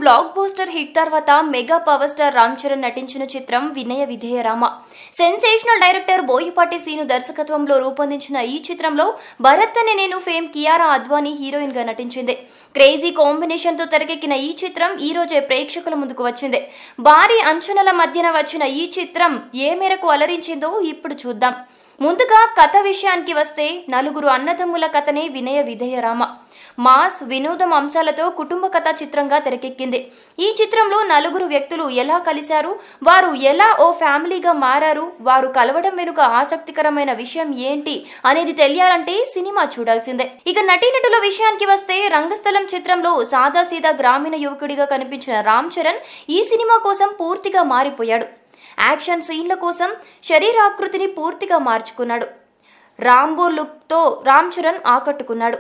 Block buster hit తర్వాత mega power star Ram Charan నటించిన చిత్రం వినయ విధేయ రామ. సెన్సేషనల్ డైరెక్టర్ బోయపాటి సీను దర్శకత్వంలో రూపొందించిన ఈ చిత్రంలో భరత్ అనే నేను ఫేమ్ కియారా అద్వానీ హీరోయిన్ గా నటించింది. క్రేజీ కాంబినేషన్ తో తెరకెక్కిన ఈ చిత్రం ఈ రోజే ప్రేక్షకుల ముందుకు వచ్చింది. భారీ అంచనాల మధ్యన వచ్చిన ఈ చిత్రం ఏ మేరకు అలరించిందో ఇప్పుడు చూద్దాం. ముందుగా కథ విషయానికి వస్తే నలుగురు అన్నదమ్ముల కథనే వినయ విధేయ రామ. మాస్ వినోదం అంశాలతో కుటుంబ కథా చిత్రంగా తెరకెక్కింది. ఈ చిత్రంలో నలుగురు వ్యక్తులు ఎలా కలిశారు, వారు ఎలా ఓ ఫ్యామిలీగా మారారు, వారు కలవడం వెనుక ఆసక్తికరమైన విషయం ఏంటి అనేది తెలియాలంటే సినిమా చూడాల్సిందే. ఇక నటీనటుల విషయానికి వస్తే రంగస్థలం చిత్రంలో సాదాసీదా గ్రామీణ యువకుడిగా కనిపించిన రామ్ చరణ్ ఈ సినిమా కోసం పూర్తిగా మారిపోయాడు. యాక్షన్ సీన్ల కోసం శరీరాకృతిని పూర్తిగా మార్చుకున్నాడు. రాంబో లుక్ తో రామ్ చరణ్ ఆకట్టుకున్నాడు.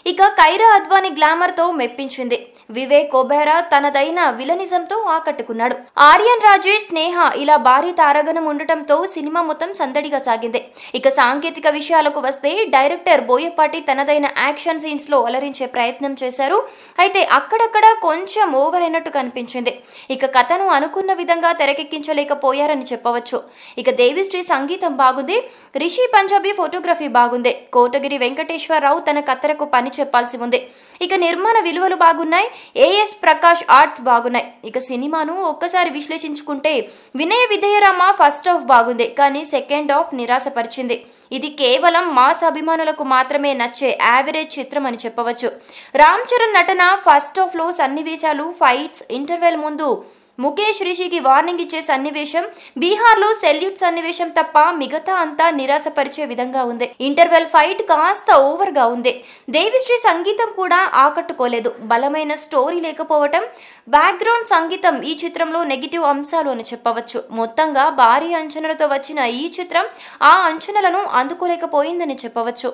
ఇక కైరా అద్వానీ గ్లామర్ తో మెప్పించింది. వివేక్ ఒబెరా తనదైన విలనిజంతో ఆకట్టుకున్నాడు. ఆర్యన్ రాజేష్, స్నేహ ఇలా భారీ తారాగణం ఉండటంతో సినిమా మొత్తం సందడిగా సాగింది. ఇక సాంకేతిక విషయాలకు వస్తే డైరెక్టర్ బోయపాటి తనదైన యాక్షన్ సీన్స్ లో అలరించే ప్రయత్నం చేశారు. అయితే అక్కడక్కడ కొంచెం ఓవర్ అయినట్టు కనిపించింది. ఇక కథను అనుకున్న విధంగా తెరకెక్కించలేకపోయారని చెప్పవచ్చు. ఇక దేవిశ్రీ సంగీతం బాగుంది. రిషి పంజాబీ ఫోటోగ్రఫీ బాగుంది. కోటగిరి వెంకటేశ్వరరావు తన కత్తెరకు పని చెప్పాల్సి ఉంది. ఇక నిర్మాణ విలువలు బాగున్నాయి. ఏఎస్ ప్రకాష్ ఆర్ట్స్ బాగున్నాయి. ఇక సినిమాను ఒక్కసారి విశ్లేషించుకుంటే వినయ విధేయ రామ ఫస్ట్ హాఫ్ బాగుంది, కానీ సెకండ్ హాఫ్ నిరాశపరిచింది. ఇది కేవలం మాస్ అభిమానులకు మాత్రమే నచ్చే యావరేజ్ చిత్రం అని చెప్పవచ్చు. రామ్ చరణ్ నటన ఫస్ట్ హాఫ్ లో సన్నివేశాలు, ఫైట్స్, ఇంటర్వెల్ ముందు ముఖేష్ రిషికి వార్నింగ్ ఇచ్చే సన్నివేశం, బీహార్ లో సెల్యూట్ సన్నివేశం తప్ప మిగతా అంతా నిరాశపరిచే విధంగా ఉంది. ఇంటర్వెల్ ఫైట్ కాస్త ఓవర్ గా ఉంది. దేవిశ్రీ సంగీతం కూడా ఆకట్టుకోలేదు. బలమైన స్టోరీ లేకపోవటం, బ్యాక్గ్రౌండ్ సంగీతం ఈ చిత్రంలో నెగిటివ్ అంశాలు అని చెప్పవచ్చు. మొత్తంగా భారీ అంచనాలతో వచ్చిన ఈ చిత్రం ఆ అంచనాలను అందుకోలేకపోయిందని చెప్పవచ్చు.